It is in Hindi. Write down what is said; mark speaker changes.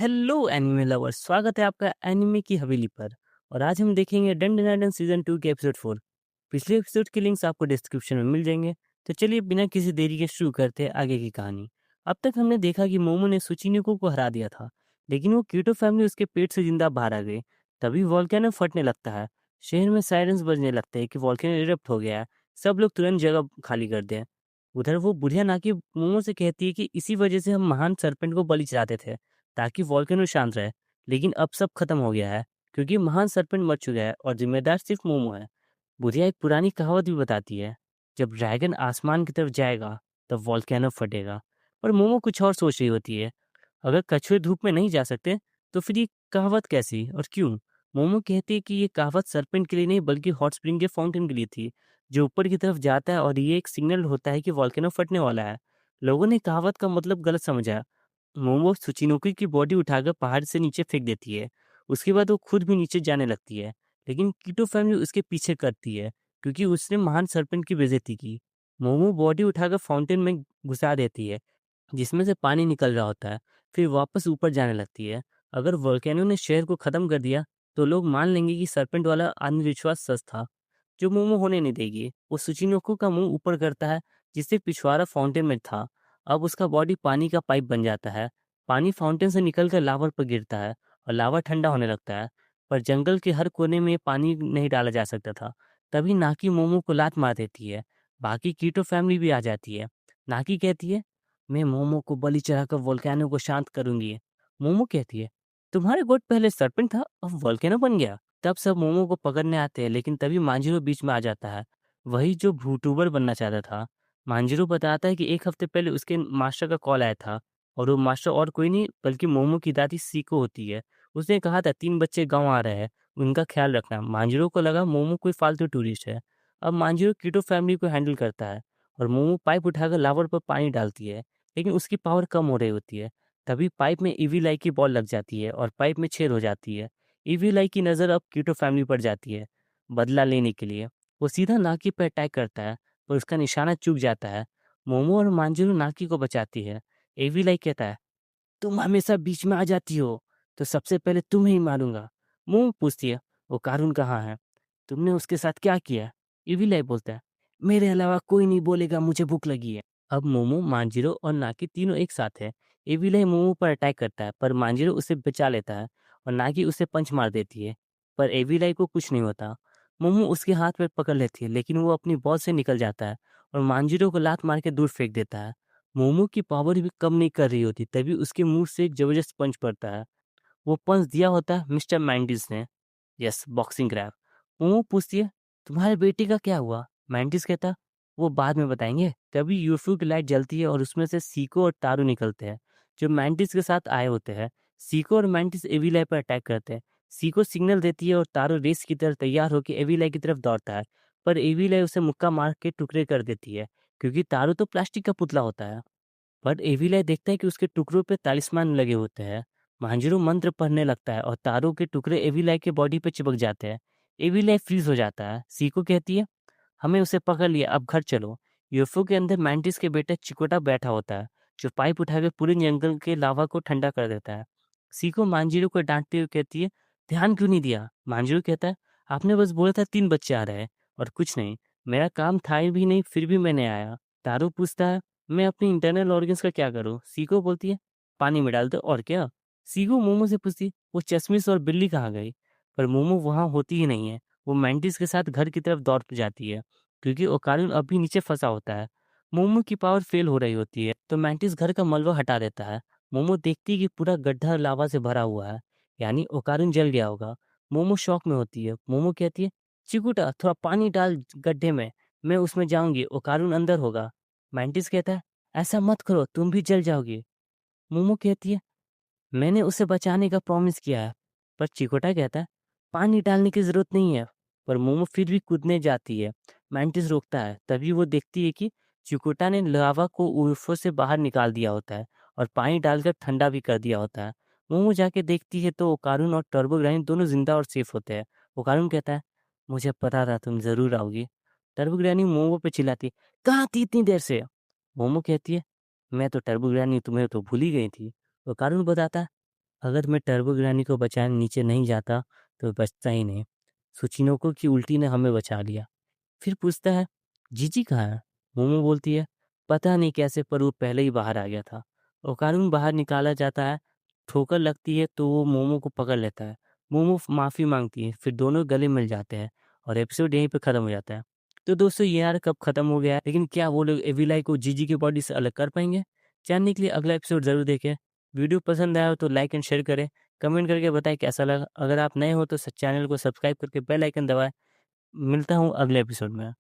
Speaker 1: हेलो एनिमे लवर्स, स्वागत है आपका एनिमे की हवेली पर। और आज हम देखेंगे डंडन सीजन 2 के एपिसोड 4। पिछले एपिसोड के लिंक्स आपको डिस्क्रिप्शन में मिल जाएंगे। तो चलिए बिना किसी देरी के शुरू करते हैं आगे की कहानी। अब तक हमने देखा कि मोमो ने सुचिनिको को हरा दिया था, लेकिन वो कीटो फैमिली उसके पेट से जिंदा बाहर आ गई। तभी वॉल्केनो फटने लगता है। शहर में सायरन्स बजने लगते हैं कि वॉल्केनो इरप्ट हो गया है। सब लोग तुरंत जगह खाली कर दें। उधर वो बुढ़िया नाकी मोमो से कहती है कि इसी वजह से हम महान सरपेंट को बलि चढ़ाते थे ताकि वॉल्केनो शांत रहे। लेकिन अब सब खत्म हो गया है, क्योंकि महान सरपंच मर चुका है और जिम्मेदार सिर्फ मोमो है। बुधिया एक पुरानी कहावत भी बताती है, जब ड्रैगन आसमान की तरफ जाएगा तब वॉल्केनो फटेगा। पर मोमो कुछ और सोच रही होती है। अगर कछुए धूप में नहीं जा सकते तो फिर ये कहावत कैसी और क्यों? मोमो कहती है कि ये कहावत सरपेंट के लिए नहीं बल्कि हॉट स्प्रिंग के फाउंटेन के लिए थी, जो ऊपर की तरफ जाता है और ये एक सिग्नल होता है कि वॉल्केनो फटने वाला है। लोगों ने कहावत का मतलब गलत समझा। मोमो सुचिनोकी की बॉडी उठाकर पहाड़ से नीचे फेंक देती है। उसके बाद वो खुद भी नीचे जाने लगती है, लेकिन कीटो फैमिली उसके पीछे करती है, क्योंकि उसने महान सरपंच की बेइज्जती की। मोमो बॉडी उठाकर फाउंटेन में घुसा देती है, जिसमें से पानी निकल रहा होता है। फिर वापस ऊपर जाने लगती है। अगर वोल्केनो ने शहर को खत्म कर दिया तो लोग मान लेंगे कि सरपेंट वाला अंधविश्वास सच था, जो मोमो होने नहीं देगी। वो सुचिनोको का मुंह ऊपर करता है, जिससे पिछवाड़ा फाउंटेन में था। अब उसका बॉडी पानी का पाइप बन जाता है। पानी फाउंटेन से निकलकर लावा पर गिरता है और लावा ठंडा होने लगता है। पर जंगल के हर कोने में पानी नहीं डाला जा सकता था। तभी नाकी मोमो को लात मार देती है। बाकी कीटो फैमिली भी आ जाती है। नाकी कहती है, मैं मोमो को बलि चढ़ाकर वोल्केनो को शांत करूंगी। मोमो कहती है, तुम्हारे गोट पहले सरपंच था, अब वोल्केनो बन गया। तब सब मोमो को पकड़ने आते हैं, लेकिन तभी मांजिरो बीच में आ जाता है, वही जो भूटूबर बनना चाहता था। मांजिरो बताता है कि एक हफ्ते पहले उसके मास्टर का कॉल आया था, और वो मास्टर और कोई नहीं बल्कि मोमो की दादी सीको होती है। उसने कहा था 3 बच्चे गाँव आ रहे हैं, उनका ख्याल रखना। मांजिरो को लगा मोमो कोई फालतू टूरिस्ट है। अब मांजिरो कीटो फैमिली को हैंडल करता है, और मोमो पाइप उठाकर लावर पर पानी डालती है, लेकिन उसकी पावर कम हो रही होती है। तभी पाइप में ईवी लाई की बॉल लग जाती है और पाइप में छेद हो जाती है। ईवी लाई की नज़र अब कीटो फैमिली पर जाती है, बदला लेने के लिए। वो सीधा नाकी पर अटैक करता है, पर उसका निशाना चूक जाता है। मोमो और मांजिरो नाकी को बचाती है। एवी लाई कहता है, तुम हमेशा बीच में आ जाती हो, तो सबसे पहले तुम्हें ही मारूंगा। मोमो पूछती है, वो कारून कहाँ है? तुमने उसके साथ क्या किया? एवी लाई बोलता है, मेरे अलावा कोई नहीं बोलेगा, मुझे भूख लगी है। अब मोमो, मांजिरो और नाकी तीनों एक साथ है। एवी लाई मोमो पर अटैक करता है, पर मांजिरो उसे बचा लेता है और नाकी उसे पंच मार देती है। पर एवी लाई को कुछ नहीं होता। मोमो उसके हाथ में पकड़ लेती है, लेकिन वो अपनी बॉल से निकल जाता है और मांजिरो को लात मार के दूर फेंक देता है। मोमो की पावर भी कम नहीं कर रही होती, तभी उसके मुंह से एक जबरदस्त पंच पड़ता है। वो पंच दिया होता है मिस्टर मैंडिस ने। Yes, boxing grab. मोमो पूछती है, तुम्हारे बेटे का क्या हुआ? मैंटिस कहता, वो बाद में बताएंगे। तभी यूएफओ की लाइट जलती है और उसमें से सीको और तारू निकलते हैं, जो मैंटिस के साथ आए होते हैं। सीको और मैंटिस एविलाई पर अटैक करते हैं। सीको सिग्नल देती है और तारू रेस की तरफ तैयार होकर एविलाई की तरफ दौड़ता है, पर एविलाई उसे मुक्का मार के टुकड़े कर देती है, क्योंकि तारू तो प्लास्टिक का पुतला होता है। पर एविलाई देखता है कि उसके टुकड़ों पे तालिस्मान लगे होते हैं। महांजिरो मंत्र पढ़ने लगता है और तारों के टुकड़े एविलाई के बॉडी पे चिपक जाते हैं। एविलाई फ्रीज हो जाता है। सीको कहती है, हमें उसे पकड़ लिया, अब घर चलो। यूएफओ के अंदर मैंटिस के बेटे चिकोटा बैठा होता है, जो पाइप उठाकर पूरे जंगल के लावा को ठंडा कर देता है। सीको मांजिरो को डांटते हुए कहती है, ध्यान क्यों नहीं दिया? मांजिरो कहता है, आपने बस बोला था 3 बच्चे आ रहे हैं, और कुछ नहीं। मेरा काम था ही भी नहीं, फिर भी मैंने आया। तारो पूछता है, मैं अपनी इंटरनल ऑर्गन्स का क्या करूँ? सीको बोलती है, पानी में डाल दो और क्या। सीको मोमो से पूछती है, वो चश्मिश और बिल्ली कहाँ गई? पर मोमो वहाँ होती ही नहीं है। वो मैंटिस के साथ घर की तरफ दौड़ जाती है, क्योंकि ओकारुन अब भी नीचे फंसा होता है। मोमो की पावर फेल हो रही होती है, तो मैंटिस घर का मलबा हटा देता है। मोमो देखती है कि पूरा गड्ढा लावा से भरा हुआ है, यानी ओकारुन जल गया होगा। मोमो शॉक में होती है। मोमो कहती है, चिकुटा थोड़ा पानी डाल गड्ढे में, मैं उसमें जाऊंगी, ओकारुन अंदर होगा। मैंटिस कहता है, ऐसा मत करो, तुम भी जल जाओगे। मोमो कहती है, मैंने उसे बचाने का प्रॉमिस किया है। पर चिकोटा कहता है, पानी डालने की जरूरत नहीं है। पर मोमो फिर भी कूदने जाती है। मैंटिस रोकता है। तभी वो देखती है कि चिकोटा ने लावा को यूएफओ से बाहर निकाल दिया होता है और पानी डालकर ठंडा भी कर दिया होता है। मोमो जाके देखती है तो ओकारुन और टर्बो ग्रैनी दोनों जिंदा और सेफ होते हैं। ओकारुन कहता है, मुझे पता था तुम जरूर आओगी। टर्बो ग्रैनी मोमो पे चिल्लाती है, कहाँ थी इतनी देर से? मोमो कहती है, मैं तो टर्बो ग्रैनी तुम्हें तो भूल ही गई थी। ओकारुन बताता है, अगर मैं टर्बो ग्रैनी को बचाने नीचे नहीं जाता तो बचता ही नहीं। सुचिनोको की उल्टी ने हमें बचा लिया। फिर पूछता है, जीजी कहाँ है? मोमो बोलती है, पता नहीं कैसे पर वो पहले ही बाहर आ गया था। ओकारून बाहर निकाला जाता है, ठोकर लगती है तो वो मोमो को पकड़ लेता है। मोमो माफ़ी मांगती है, फिर दोनों गले मिल जाते हैं और एपिसोड यहीं पे ख़त्म हो जाता है। तो दोस्तों ये यार कब ख़त्म हो गया है, लेकिन क्या वो लोग एविलाई को जीजी की बॉडी से अलग कर पाएंगे? जानने के लिए अगला एपिसोड ज़रूर देखें। वीडियो पसंद आया हो तो लाइक एंड शेयर करें, कमेंट करके बताएं कैसा लगा। अगर आप नए हो तो चैनल को सब्सक्राइब करके बेल आइकन दबाएं। मिलता हूँ अगले एपिसोड में।